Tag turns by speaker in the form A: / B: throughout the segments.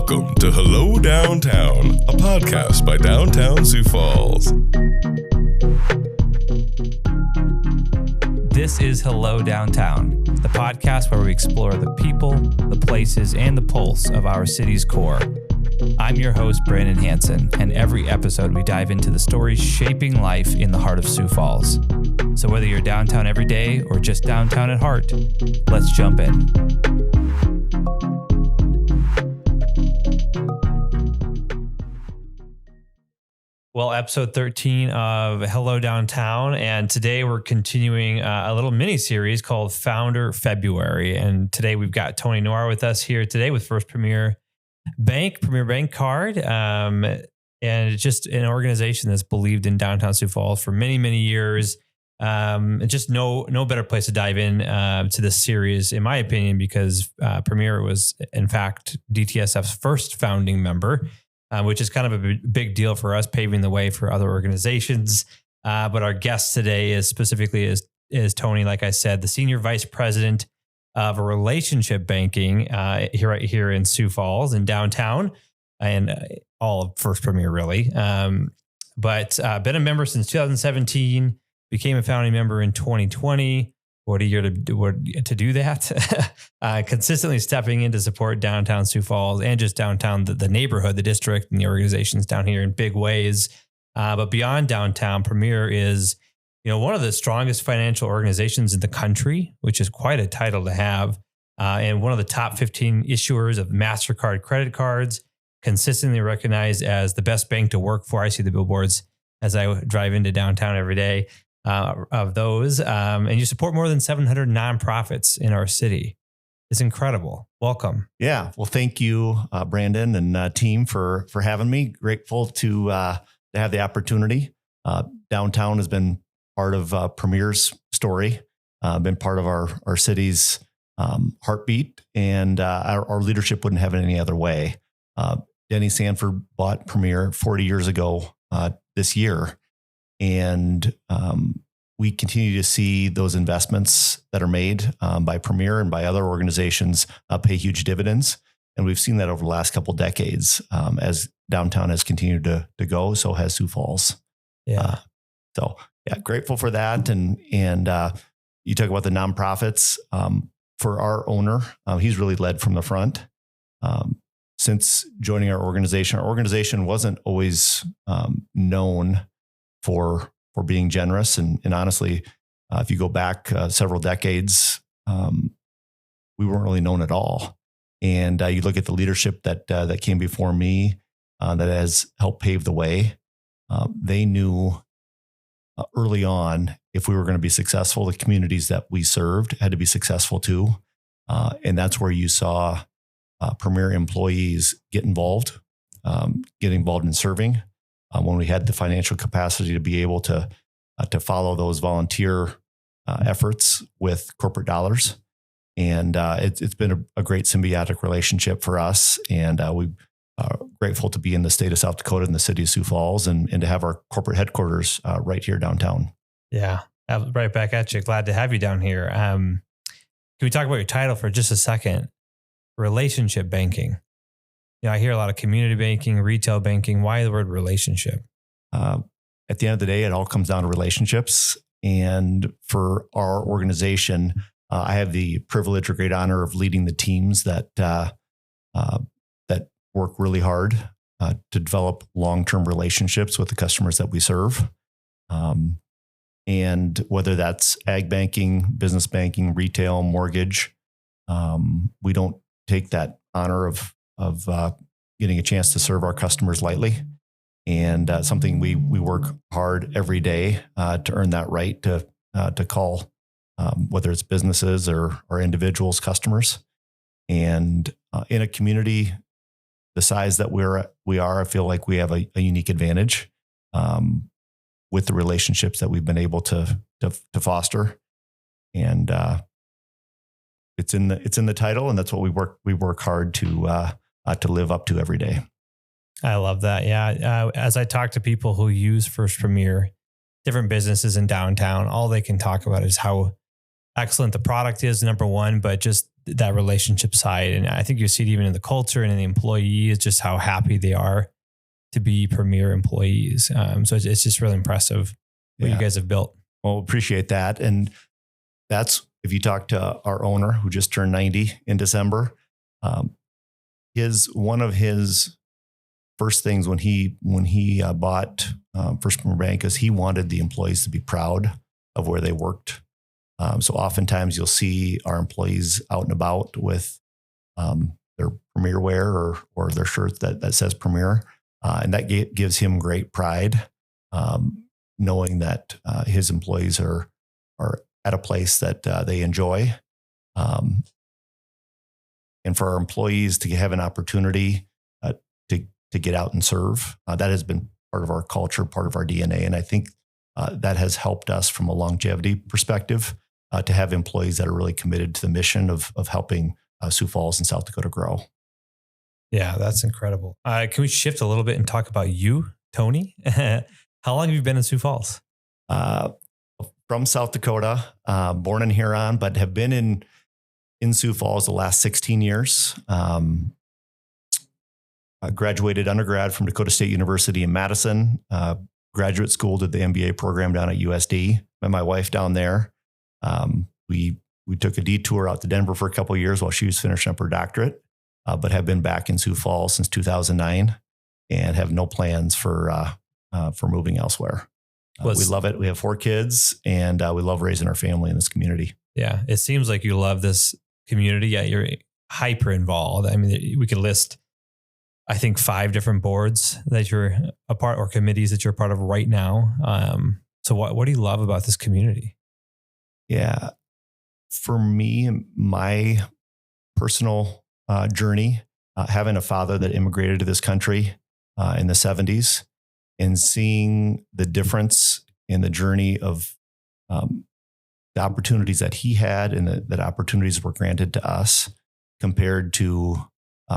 A: Welcome to Hello Downtown, a podcast by Downtown Sioux Falls.
B: This is Hello Downtown, the podcast where we explore the people, the places, and the pulse of our city's core. I'm your host, Brandon Hanson, and every episode we dive into the stories shaping life in the heart of Sioux Falls. So whether you're downtown every day or just downtown at heart, let's jump in. Well, episode 13 of Hello Downtown, and today we're continuing a little mini series called Founder February. And today we've got Tony Noir with us here today with First Premier Bank Card, and it's just an organization that's believed in downtown Sioux Falls for many, many years. Just no better place to dive in to this series, in my opinion, because Premier was in fact DTSF's first founding member. Which is kind of a big deal for us, paving the way for other organizations. But our guest today is specifically Tony, like I said, the Senior Vice President of Relationship Banking here in Sioux Falls in downtown and all of First Premier, really. But been a member since 2017, became a founding member in 2020. What a year to do that. Consistently stepping in to support downtown Sioux Falls and just downtown, the neighborhood, the district, and the organizations down here in big ways. But beyond downtown, Premier is, one of the strongest financial organizations in the country, which is quite a title to have. And one of the top 15 issuers of MasterCard credit cards, consistently recognized as the best bank to work for. I see the billboards as I drive into downtown every day. Of those, and you support more than 700 nonprofits in our city. It's incredible. Welcome.
C: Yeah. Well, thank you, Brandon and team for having me. Grateful to have the opportunity. Downtown has been part of Premier's story, been part of our city's heartbeat, and our leadership wouldn't have it any other way. Denny Sanford bought Premier 40 years ago this year. And we continue to see those investments that are made by Premier and by other organizations pay huge dividends. And we've seen that over the last couple of decades as downtown has continued to go. So has Sioux Falls.
B: Yeah.
C: Grateful for that. And you talk about the nonprofits. For our owner, he's really led from the front. Since joining our organization wasn't always known for being generous. And honestly, if you go back several decades, we weren't really known at all. And you look at the leadership that came before me that has helped pave the way. They knew early on, if we were going to be successful, the communities that we served had to be successful too. And that's where you saw Premier employees get involved in serving. When we had the financial capacity to be able to follow those volunteer efforts with corporate dollars. And it's been a great symbiotic relationship for us. And we are grateful to be in the state of South Dakota in the city of Sioux Falls and to have our corporate headquarters right here downtown.
B: Yeah, right back at you. Glad to have you down here. Can we talk about your title for just a second? Relationship banking. I hear a lot of community banking, retail banking. Why the word relationship?
C: At the end of the day, it all comes down to relationships. And for our organization, I have the privilege or great honor of leading the teams that work really hard to develop long-term relationships with the customers that we serve. And whether that's ag banking, business banking, retail, mortgage, we don't take that honor of getting a chance to serve our customers lightly, and something we work hard every day to earn that right to call, whether it's businesses or individuals, customers. And in a community the size that we are, I feel like we have a unique advantage with the relationships that we've been able to foster, and it's in the title, and that's what we work hard to live up to every day.
B: I love that. Yeah. As I talk to people who use First Premier, different businesses in downtown, all they can talk about is how excellent the product is, number one, but just that relationship side. And I think you see it even in the culture and in the employees, just how happy they are to be Premier employees. So it's just really impressive what you guys have built.
C: Well, appreciate that. And that's, if you talk to our owner who just turned 90 in December, one of his first things when he bought First Premier Bank is he wanted the employees to be proud of where they worked. So oftentimes you'll see our employees out and about with their Premier wear or their shirt that says Premier. And that gives him great pride, knowing that his employees are at a place that they enjoy. And for our employees to have an opportunity to get out and serve, that has been part of our culture, part of our DNA. And I think that has helped us from a longevity perspective to have employees that are really committed to the mission of helping Sioux Falls and South Dakota grow.
B: Yeah, that's incredible. Can we shift a little bit and talk about you, Tony? How long have you been in Sioux Falls?
C: From South Dakota, born in Huron, but have been in Sioux Falls the last 16 years. I graduated undergrad from Dakota State University in Madison, graduate school, did the MBA program down at USD. Met my wife down there. We took a detour out to Denver for a couple of years while she was finishing up her doctorate, but have been back in Sioux Falls since 2009 and have no plans for moving elsewhere. We love it. We have 4 kids and we love raising our family in this community.
B: Yeah. It seems like you love this community. Yeah. You're hyper involved. I mean, we could list, I think, 5 different boards that you're a part or committees that you're a part of right now. So what do you love about this community?
C: Yeah. For me, my personal journey, having a father that immigrated to this country in the 70s and seeing the difference in the journey of the opportunities that he had and that opportunities were granted to us compared to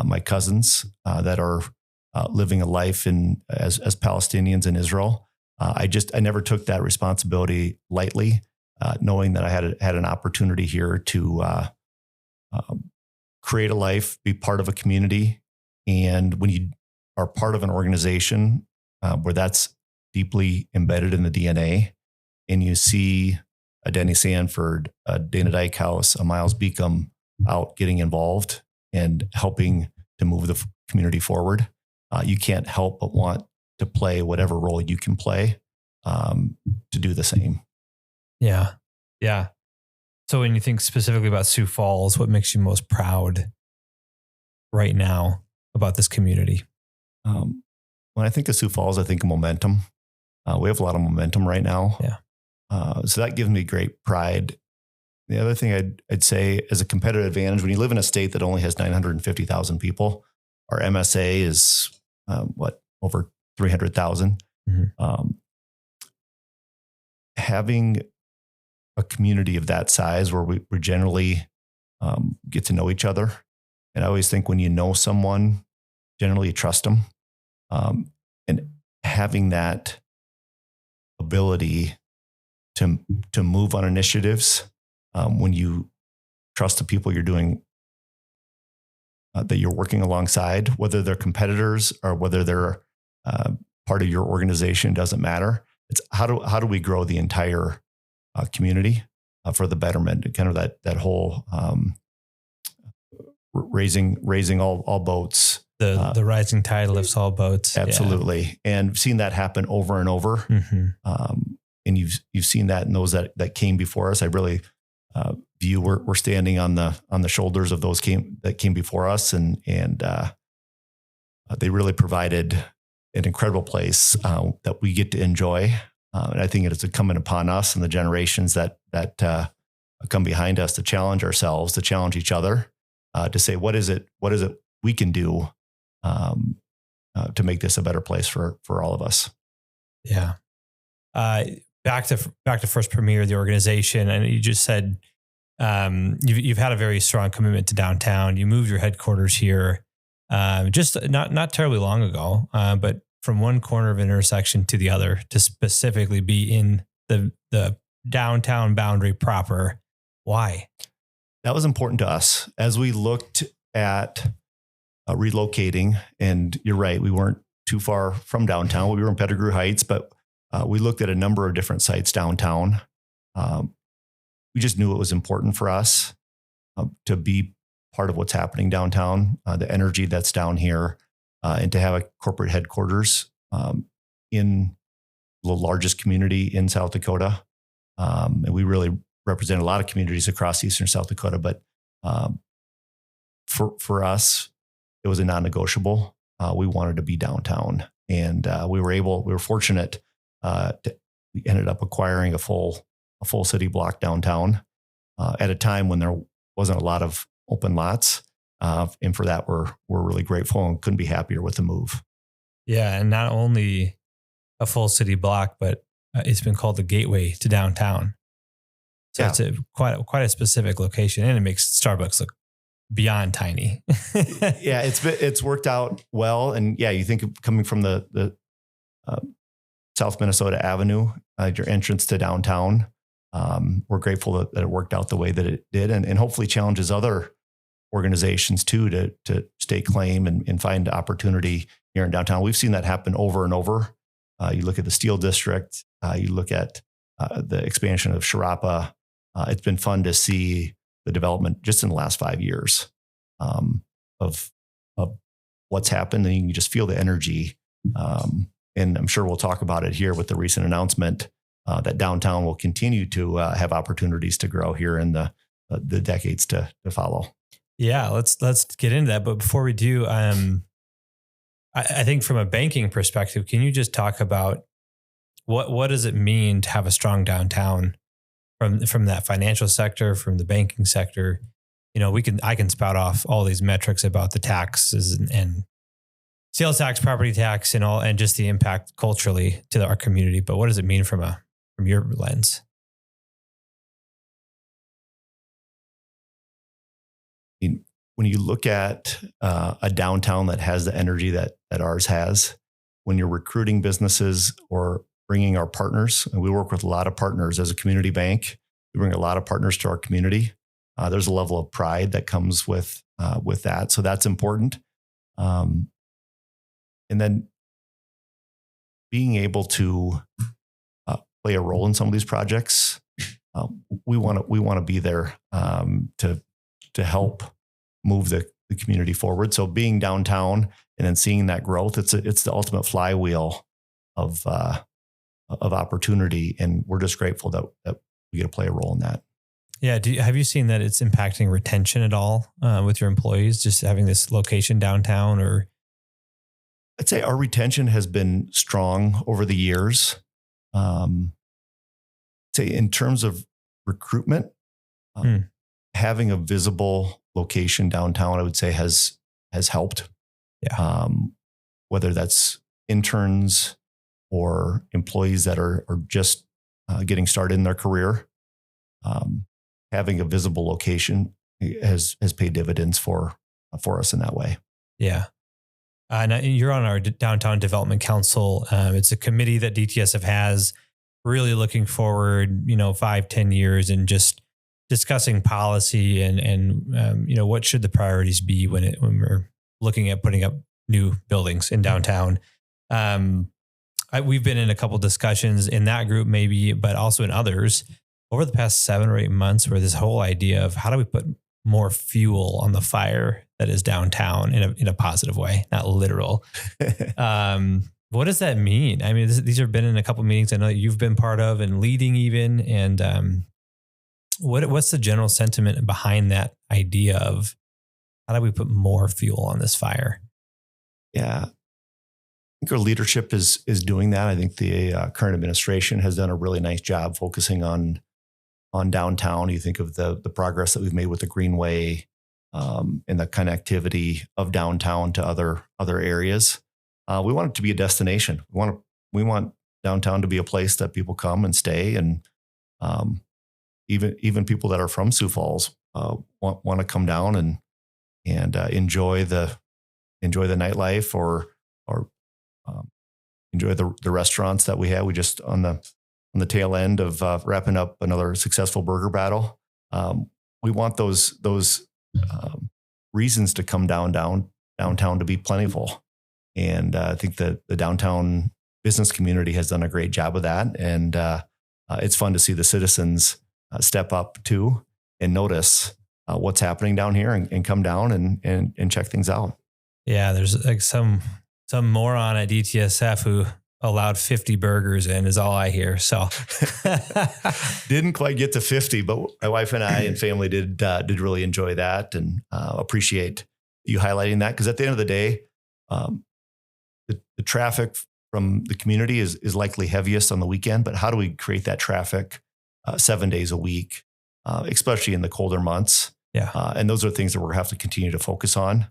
C: my cousins that are living a life as Palestinians in Israel. I never took that responsibility lightly, knowing that I had an opportunity here to create a life, be part of a community. And when you are part of an organization where that's deeply embedded in the DNA, and you see a Denny Sanford, a Dana Dykehouse, a Miles Beacom out getting involved and helping to move the community forward, you can't help but want to play whatever role you can play to do the same.
B: Yeah. Yeah. So when you think specifically about Sioux Falls, what makes you most proud right now about this community?
C: When I think of Sioux Falls, I think of momentum. We have a lot of momentum right now.
B: Yeah.
C: So that gives me great pride. The other thing I'd say as a competitive advantage, when you live in a state that only has 950,000 people, our MSA is over 300,000. Mm-hmm. Having a community of that size where we generally get to know each other. And I always think when you know someone, generally you trust them. And having that ability to move on initiatives when you trust the people you're doing, that you're working alongside, whether they're competitors or whether they're part of your organization, doesn't matter. It's how do we grow the entire community for the betterment, kind of that whole raising all boats.
B: The rising tide lifts all boats.
C: Absolutely. Yeah. And seen that happen over and over. Mm-hmm. And you've seen that in those that came before us. I really view we're standing on the shoulders of those that came before us, and they really provided an incredible place that we get to enjoy. And I think it's incumbent upon us and the generations that come behind us to challenge ourselves, to challenge each other, to say, what is it we can do to make this a better place for all of us.
B: Yeah. Back to First Premier, the organization, and you just said you've had a very strong commitment to downtown. You moved your headquarters here just not terribly long ago, but from one corner of an intersection to the other to specifically be in the downtown boundary proper. Why?
C: That was important to us as we looked at relocating. And you're right, we weren't too far from downtown. We were in Pettigrew Heights, but we looked at a number of different sites downtown. We just knew it was important for us to be part of what's happening downtown, the energy that's down here, and to have a corporate headquarters in the largest community in South Dakota. And we really represent a lot of communities across eastern South Dakota, but for us, it was a non-negotiable. We wanted to be downtown, and we were fortunate. We ended up acquiring a full city block downtown at a time when there wasn't a lot of open lots. And for that, we're really grateful and couldn't be happier with the move.
B: Yeah. And not only a full city block, but it's been called the gateway to downtown. So
C: Yeah.
B: it's quite a specific location, and it makes Starbucks look beyond tiny.
C: Yeah, it's worked out well. And yeah, you think of coming from the South Minnesota Avenue, your entrance to downtown. We're grateful that it worked out the way that it did, and hopefully challenges other organizations too to stake claim and find opportunity here in downtown. We've seen that happen over and over. You look at the Steel District, you look at the expansion of Sharapa. It's been fun to see the development just in the last 5 years of what's happened, and you can just feel the energy. And I'm sure we'll talk about it here with the recent announcement that downtown will continue to have opportunities to grow here in the decades to follow.
B: Yeah, let's get into that. But before we do, I think from a banking perspective, can you just talk about what does it mean to have a strong downtown from that financial sector, from the banking sector? You know, I can spout off all these metrics about the taxes and sales tax, property tax, and all, and just the impact culturally to our community. But what does it mean from your lens?
C: When you look at a downtown that has the energy that ours has, when you're recruiting businesses or bringing our partners, and we work with a lot of partners as a community bank, we bring a lot of partners to our community. There's a level of pride that comes with that, so that's important. And then being able to play a role in some of these projects, we want to be there to help move the community forward. So being downtown and then seeing that growth, it's the ultimate flywheel of opportunity, and we're just grateful that we get to play a role in that.
B: Yeah. Have you seen that it's impacting retention at all with your employees, just having this location downtown? Or
C: I'd say our retention has been strong over the years. Say in terms of recruitment, having a visible location downtown, I would say has helped.
B: Yeah.
C: Whether that's interns or employees that are just getting started in their career, having a visible location has paid dividends for us in that way.
B: Yeah. And you're on our Downtown Development Council. It's a committee that DTSF has, really looking forward, 5-10 years, and just discussing policy and what should the priorities be when we're looking at putting up new buildings in downtown. We've been in a couple discussions in that group, maybe, but also in others over the past 7 or 8 months, where this whole idea of how do we put more fuel on the fire that is downtown in a positive way, not literal. What does that mean? I mean, these have been in a couple of meetings I know you've been part of and leading even. And what's the general sentiment behind that idea of how do we put more fuel on this fire?
C: Yeah. I think our leadership is doing that. I think the current administration has done a really nice job focusing on downtown. You think of the progress that we've made with the Greenway and the connectivity of downtown to other areas. We want it to be a destination. We want downtown to be a place that people come and stay, and even people that are from Sioux Falls want to come down and enjoy the nightlife or enjoy the restaurants that we have. We just on the tail end of wrapping up another successful burger battle. we want those reasons to come downtown to be plentiful. And I think that the downtown business community has done a great job of that. And it's fun to see the citizens step up too and notice what's happening down here and come down and check things out.
B: Yeah, there's like some moron at DTSF who allowed 50 burgers in is all I hear. So
C: didn't quite get to 50, but my wife and I and family did really enjoy that and appreciate you highlighting that. Because at the end of the day, the traffic from the community is likely heaviest on the weekend, but how do we create that traffic 7 days a week, especially in the colder months?
B: Yeah.
C: And those are things that we're going to have to continue to focus on.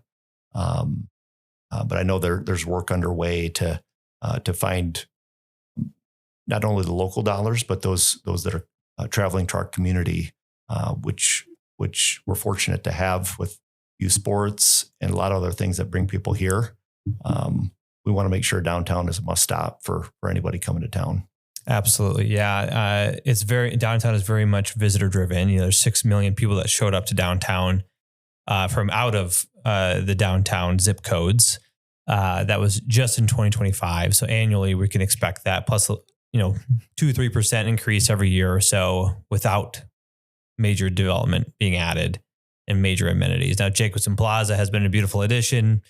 C: But I know there's work underway to find not only the local dollars, but those that are traveling to our community, which we're fortunate to have with youth sports and a lot of other things that bring people here. We want to make sure downtown is a must stop for anybody coming to town.
B: Absolutely. Yeah. Downtown is very much visitor driven. There's 6 million people that showed up to downtown from out of the downtown zip codes. That was just in 2025. So annually we can expect that plus, 2-3% increase every year or so without major development being added and major amenities. Now Jacobson Plaza has been a beautiful addition,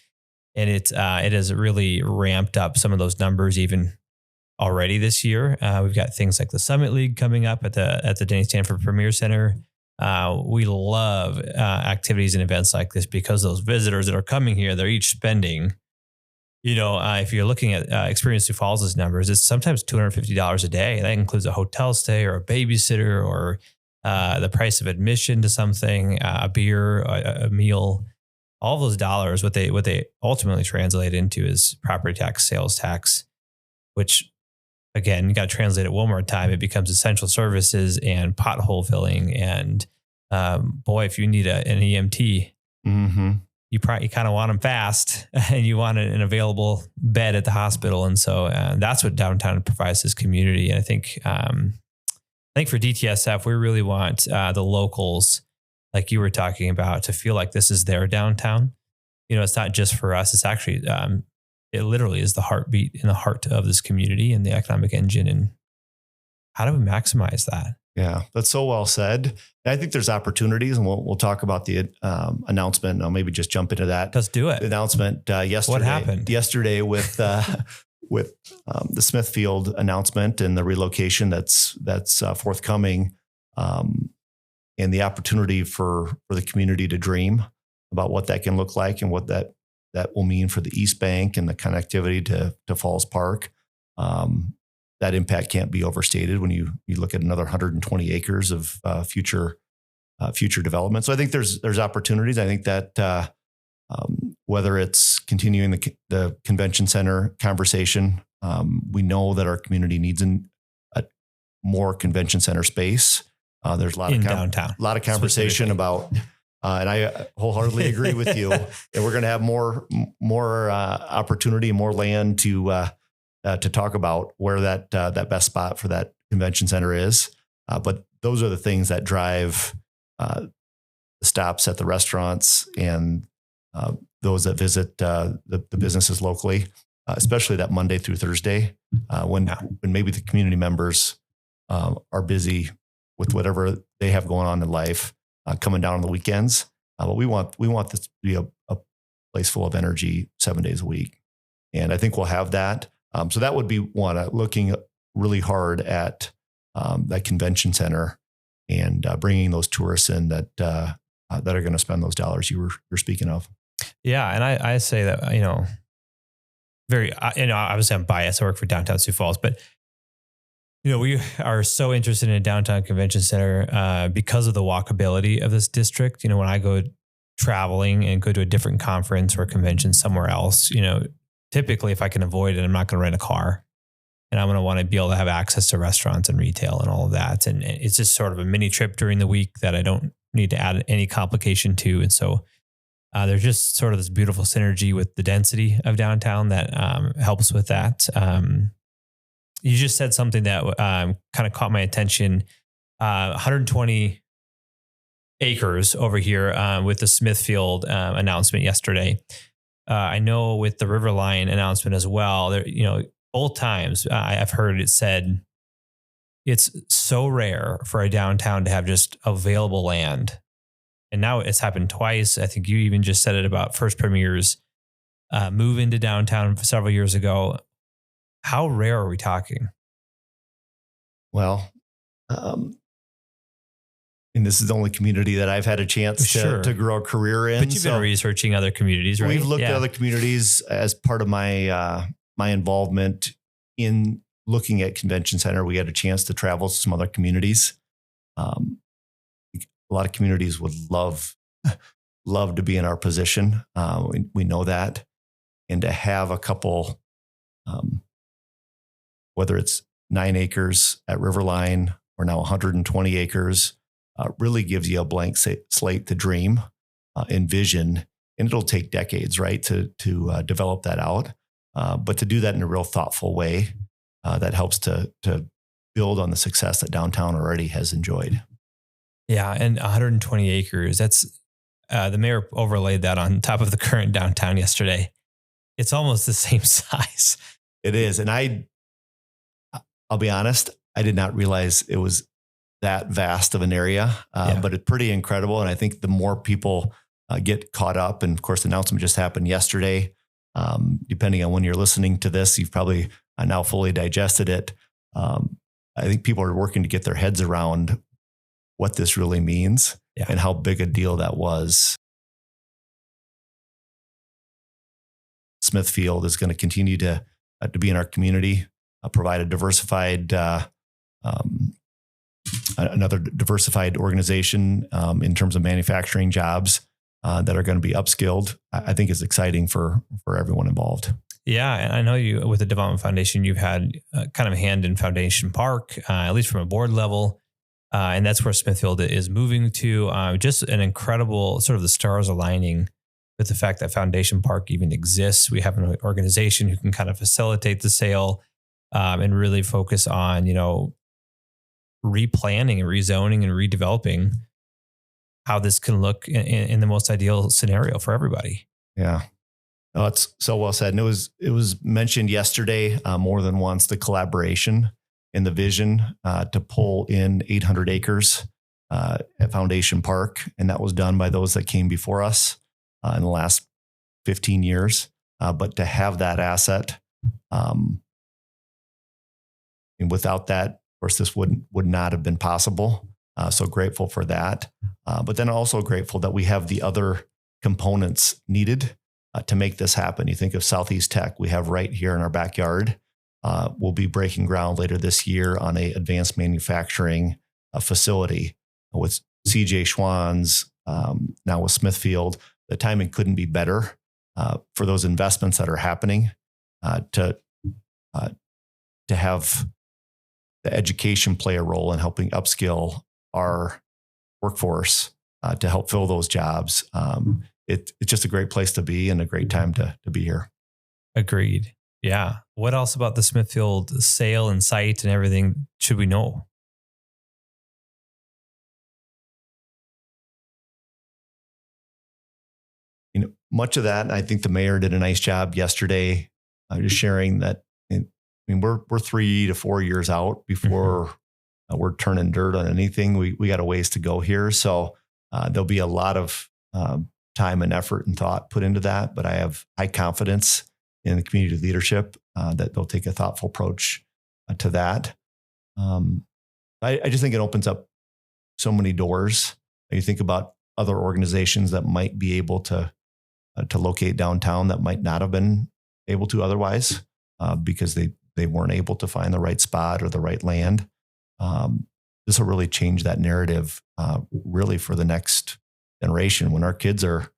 B: and it has really ramped up some of those numbers even already this year. We've got things like the Summit League coming up at the Denny Stanford Premier Center. We love activities and events like this because those visitors that are coming here, they're each spending, if you're looking at Experience Sioux Falls' numbers, it's sometimes $250 a day. That includes a hotel stay or a babysitter or the price of admission to something, a beer, a meal. All those dollars, what they ultimately translate into is property tax, sales tax, which again, you got to translate it one more time. It becomes essential services and pothole filling. And if you need an EMT,
C: mm-hmm.
B: you kind of want them fast and you want an available bed at the hospital. And so that's what downtown provides this community. And I think for DTSF, we really want the locals, like you were talking about, to feel like this is their downtown. It's not just for us. It's actually, it literally is the heartbeat in the heart of this community and the economic engine. And how do we maximize that?
C: Yeah, that's so well said. And I think there's opportunities, and we'll talk about the announcement. I'll maybe just jump into that.
B: Let's do it.
C: The announcement yesterday.
B: What happened
C: yesterday with the Smithfield announcement and the relocation that's forthcoming, and the opportunity for the community to dream about what that can look like and what that will mean for the East Bank and the connectivity to Falls Park. That impact can't be overstated when you look at another 120 acres of future development. So I think there's opportunities. I think that whether it's continuing the convention center conversation, we know that our community needs a more convention center space. There's a lot of
B: downtown,
C: a lot of conversation about, and I wholeheartedly agree with you that we're going to have more opportunity, more land to talk about where that best spot for that convention center is. But those are the things that drive the stops at the restaurants and those that visit the businesses locally, especially that Monday through Thursday when maybe the community members are busy with whatever they have going on in life, coming down on the weekends. But we want this to be a place full of energy 7 days a week. And I think we'll have that. So that would be one, looking really hard at that convention center and bringing those tourists in that are going to spend those dollars you're speaking of.
B: Yeah. And I say that, obviously I'm biased. I work for Downtown Sioux Falls, but we are so interested in a downtown convention center because of the walkability of this district. When I go traveling and go to a different conference or convention somewhere else, typically if I can avoid it, I'm not going to rent a car, and I'm going to want to be able to have access to restaurants and retail and all of that. And it's just sort of a mini trip during the week that I don't need to add any complication to. And so there's just sort of this beautiful synergy with the density of downtown that helps with that. You just said something that kind of caught my attention. 120 acres over here with the Smithfield announcement yesterday. I know with the Riverline announcement as well, there, both times I've heard it said it's so rare for a downtown to have just available land. And now it's happened twice. I think you even just said it about First Premier's move into downtown several years ago. How rare are we talking?
C: Well, and this is the only community that I've had a chance to grow a career in.
B: But you've been researching other communities, right?
C: We've looked at other communities as part of my my involvement in looking at convention center. We had a chance to travel to some other communities. A lot of communities would love to be in our position. We know that, and to have a couple, whether it's 9 acres at Riverline or now 120 acres. Really gives you a blank slate to dream, envision, and it'll take decades, right, to develop that out. But to do that in a real thoughtful way, that helps to build on the success that downtown already has enjoyed.
B: Yeah, and 120 acres. That's the mayor overlaid that on top of the current downtown yesterday. It's almost the same size.
C: It is, and I'll be honest, I did not realize it was that vast of an area, but it's pretty incredible. And I think the more people get caught up, and of course, the announcement just happened yesterday. Depending on when you're listening to this, you've probably now fully digested it. I think people are working to get their heads around what this really means and how big a deal that was. Smithfield is going to continue to be in our community, provide a diversified another diversified organization in terms of manufacturing jobs that are going to be upskilled. I think is exciting for everyone involved.
B: Yeah. And I know you, with the Development Foundation, you've had kind of a hand in Foundation Park, at least from a board level. And that's where Smithfield is moving to. Just an incredible sort of the stars aligning with the fact that Foundation Park even exists. We have an organization who can kind of facilitate the sale and really focus on, replanning and rezoning and redeveloping how this can look in the most ideal scenario for everybody.
C: Yeah. Oh, it's so well said. And it was mentioned yesterday more than once, the collaboration and the vision to pull in 800 acres at Foundation Park. And that was done by those that came before us in the last 15 years. But to have that asset, and without that, of course, this would not have been possible. So grateful for that. But then also grateful that we have the other components needed to make this happen. You think of Southeast Tech, we have right here in our backyard. We'll be breaking ground later this year on a advanced manufacturing facility with CJ Schwann's, now with Smithfield. The timing couldn't be better for those investments that are happening to have the education play a role in helping upskill our workforce to help fill those jobs. It's just a great place to be and a great time to be here.
B: Agreed. Yeah. What else about the Smithfield sale and site and everything should we know?
C: Much of that, I think the mayor did a nice job yesterday, just sharing that. We're 3 to 4 years out before we're turning dirt on anything. We got a ways to go here. So there'll be a lot of time and effort and thought put into that. But I have high confidence in the community leadership that they'll take a thoughtful approach to that. I just think it opens up so many doors. You think about other organizations that might be able to locate downtown that might not have been able to otherwise because they weren't able to find the right spot or the right land. This will really change that narrative really for the next generation when our kids are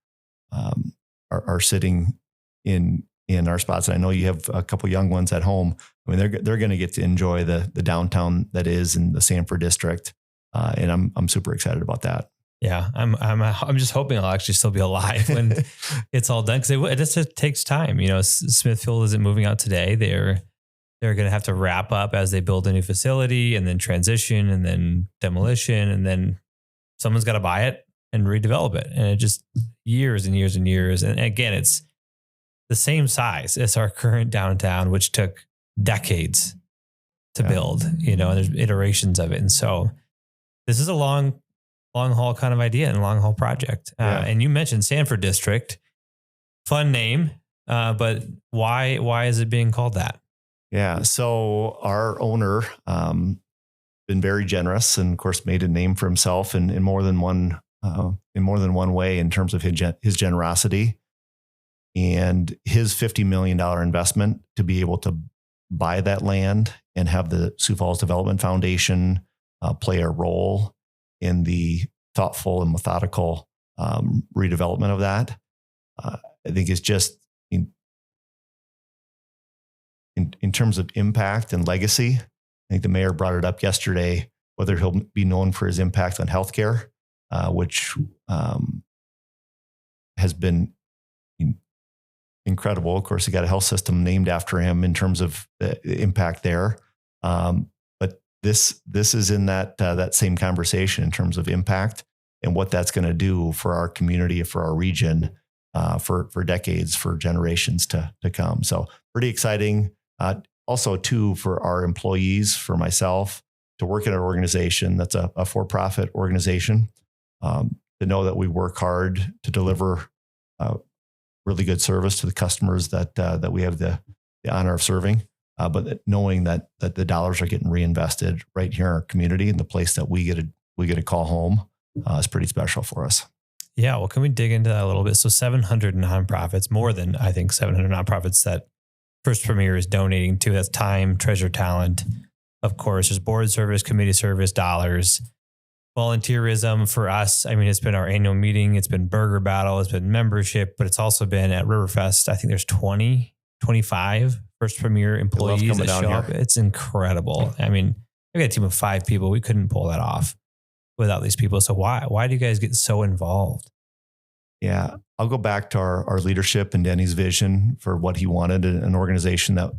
C: sitting in our spots. And I know you have a couple young ones at home. I mean, they're going to get to enjoy the downtown that is in the Sanford district. And I'm super excited about that.
B: Yeah, I'm just hoping I'll actually still be alive when it's all done, because it just takes time. Smithfield isn't moving out today. They're going to have to wrap up as they build a new facility and then transition and then demolition, and then someone's got to buy it and redevelop it. And it just years and years and years. And again, it's the same size as our current downtown, which took decades to build, and there's iterations of it. And so this is a long haul kind of idea and a long haul project. And you mentioned Sanford District, fun name, but why is it being called that?
C: Yeah. So our owner, been very generous and of course made a name for himself in more than one way in terms of his generosity and his $50 million investment to be able to buy that land and have the Sioux Falls Development Foundation play a role in the thoughtful and methodical redevelopment of that. I think it's just in terms of impact and legacy. I think the mayor brought it up yesterday, whether he'll be known for his impact on healthcare, which has been incredible. Of course, he got a health system named after him in terms of the impact there. But this is in that same conversation in terms of impact and what that's going to do for our community, for our region, for decades, for generations to come. So pretty exciting. Also, too, for our employees, for myself, to work in an organization that's a for-profit organization, to know that we work hard to deliver really good service to the customers that we have the honor of serving, but knowing that the dollars are getting reinvested right here in our community and the place that we get to call home is pretty special for us.
B: Yeah, well, can we dig into that a little bit? So 700 nonprofits, more than I think 700 nonprofits that First Premier is donating to. That's time, treasure, talent. Of course, there's board service, committee service, dollars, volunteerism for us. I mean, it's been our annual meeting. It's been Burger Battle. It's been membership, but it's also been at Riverfest. I think there's 25 First Premier employees that show up. It's incredible. I mean, we got a team of 5 people. We couldn't pull that off without these people. So why do you guys get so involved?
C: Yeah, I'll go back to our leadership and Denny's vision for what he wanted, an organization that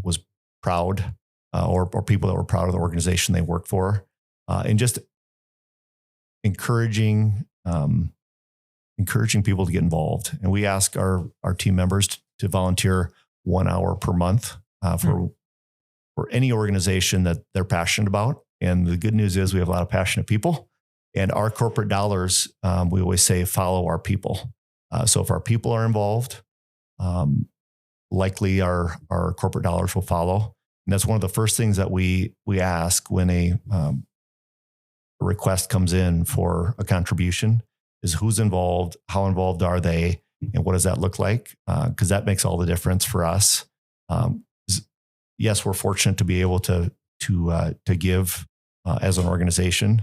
C: was proud, or people that were proud of the organization they worked for, and just encouraging people to get involved. And we ask our team members to volunteer 1 hour per month for any organization that they're passionate about. And the good news is we have a lot of passionate people. And our corporate dollars, we always say, follow our people. So if our people are involved, likely our corporate dollars will follow. And that's one of the first things that we ask when a request comes in for a contribution is who's involved, how involved are they, and what does that look like? Because that makes all the difference for us. Yes, we're fortunate to be able to give as an organization.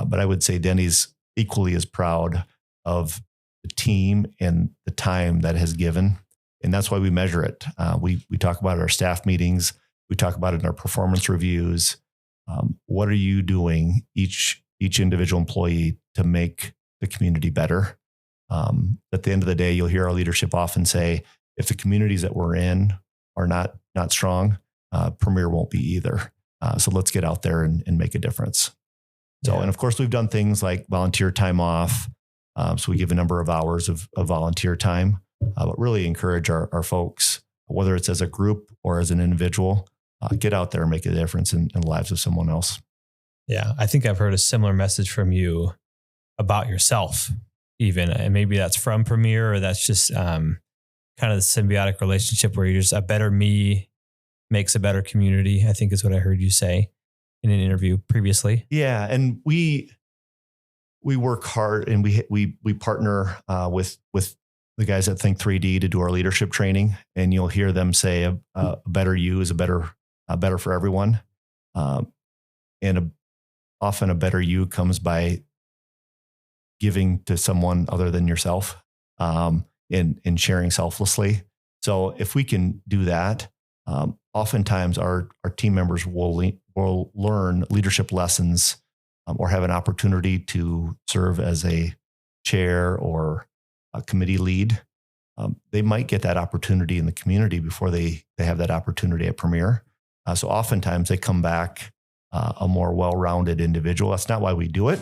C: But I would say Denny's equally as proud of the team and the time that has given. And that's why we measure it. We talk about it at our staff meetings. We talk about it in our performance reviews. What are you doing, each individual employee, to make the community better? At the end of the day, you'll hear our leadership often say, if the communities that we're in are not strong, Premier won't be either. So let's get out there and make a difference. So, and of course, we've done things like volunteer time off. So we give a number of hours of volunteer time, but really encourage our folks, whether it's as a group or as an individual, get out there and make a difference in the lives of someone else.
B: Yeah, I think I've heard a similar message from you about yourself, even. And maybe that's from Premier, or that's just kind of the symbiotic relationship where you're just a better me makes a better community, I think is what I heard you say in an interview previously. Yeah.
C: And we work hard, and we partner with the guys at Think 3D to do our leadership training. And you'll hear them say a better you is a better for everyone. Often a better you comes by giving to someone other than yourself, and sharing selflessly. So if we can do that, oftentimes our team members will learn leadership lessons, or have an opportunity to serve as a chair or a committee lead. They might get that opportunity in the community before they have that opportunity at Premier. So oftentimes they come back a more well-rounded individual. That's not why we do it,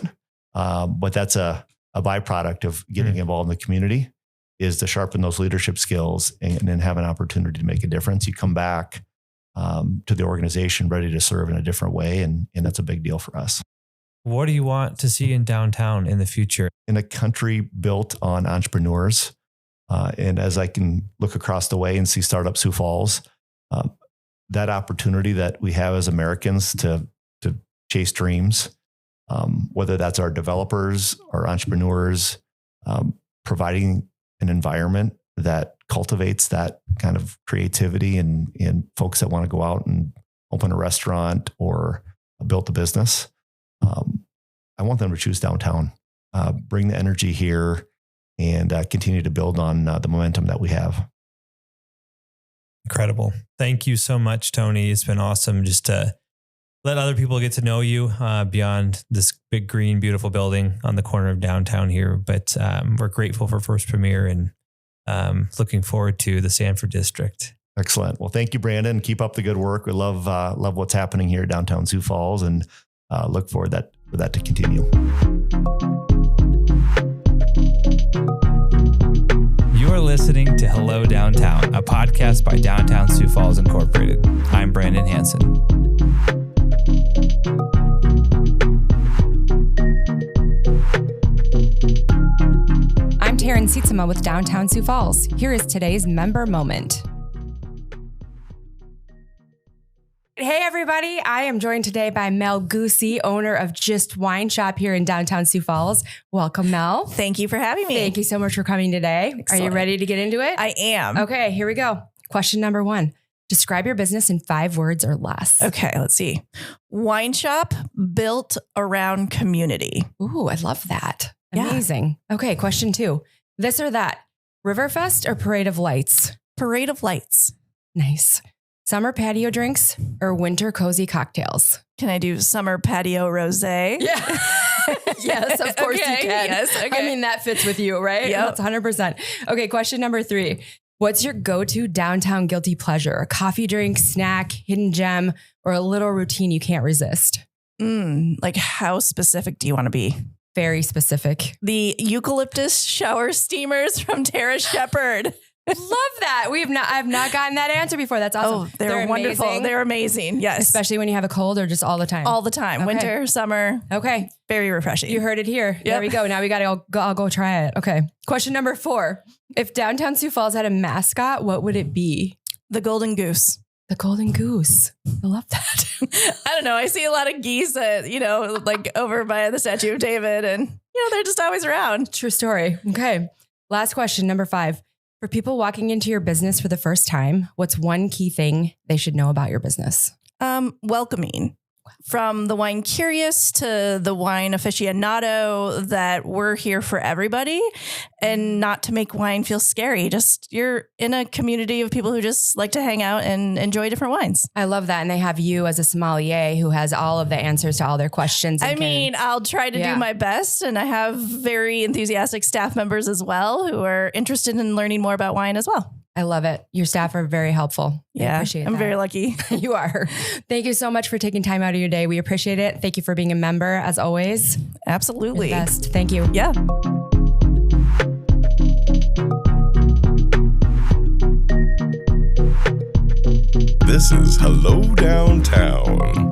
C: but that's a a byproduct of getting involved in the community is to sharpen those leadership skills and then have an opportunity to make a difference. You come back to the organization ready to serve in a different way. And that's a big deal for us.
B: What do you want to see in downtown in the future?
C: In a country built on entrepreneurs, and as I can look across the way and see Startup Sioux Falls, that opportunity that we have as Americans to chase dreams, whether that's our developers, our entrepreneurs, providing an environment that cultivates that kind of creativity and folks that want to go out and open a restaurant or build a business. I want them to choose downtown, bring the energy here, and continue to build on the momentum that we have.
B: Incredible. Thank you so much, Tony. It's been awesome just to let other people get to know you beyond this big, green, beautiful building on the corner of downtown here. But we're grateful for First Premier and looking forward to the Sanford District.
C: Excellent. Well, thank you, Brandon. Keep up the good work. We love what's happening here at downtown Sioux Falls, and look forward for that to continue.
D: You are listening to Hello Downtown, a podcast by Downtown Sioux Falls Incorporated. I'm Brandon Hansen.
E: I'm Taryn Sietsema with Downtown Sioux Falls. Here is today's member moment. Hey everybody, I am joined today by Mel Goosey, owner of Just Wine Shop here in downtown Sioux Falls. Welcome, Mel.
F: Thank you for having me.
E: Thank you so much for coming today.
F: Excellent.
E: Are you ready to get into it?
F: I am.
E: Okay, here we go. Question number 1. Describe your business in 5 words or less.
F: Okay, let's see. Wine shop built around community.
E: Ooh, I love that.
F: Yeah.
E: Amazing. Okay, question 2. This or that, Riverfest or Parade of Lights?
F: Parade of Lights.
E: Nice. Summer patio drinks or winter cozy cocktails?
F: Can I do summer patio rosé?
E: Yeah. Yes, of course
F: Okay,
E: you can.
F: yes, okay.
E: I mean, that fits with you, right?
F: Yep.
E: That's 100%. Okay, question number 3. What's your go-to downtown guilty pleasure? A coffee drink, snack, hidden gem, or a little routine you can't resist?
F: Like how specific do you want to be?
E: Very specific.
F: The eucalyptus shower steamers from Tara Shepherd.
E: Love that. I've not gotten that answer before. That's awesome.
F: Oh, they're wonderful.
E: amazing.
F: They're amazing. Yes.
E: Especially when you have a cold or just all the time.
F: All the time.
E: Okay.
F: Winter, summer.
E: Okay.
F: Very refreshing.
E: You heard it here. There we go. Now we got to I'll go try it. Okay. Question number 4. If downtown Sioux Falls had a mascot, what would it be?
F: The golden goose.
E: The golden goose. I love that.
F: I don't know. I see a lot of geese that, like over by the Statue of David, and, they're just always around.
E: True story. Okay. Last question, number 5. For people walking into your business for the first time, what's one key thing they should know about your business?
F: Welcoming. From the wine curious to the wine aficionado, that we're here for everybody and not to make wine feel scary. Just you're in a community of people who just like to hang out and enjoy different wines.
E: I love that. And they have you as a sommelier who has all of the answers to all their questions.
F: I'll try to do my best. And I have very enthusiastic staff members as well who are interested in learning more about wine as well.
E: I love it. Your staff are very helpful.
F: Yeah,
E: I appreciate
F: I'm
E: that.
F: very lucky.
E: You are. Thank you so much for taking time out of your day. We appreciate it. Thank you for being a member as always.
F: Absolutely.
E: You're the best. Thank you.
F: Yeah.
A: This is Hello Downtown.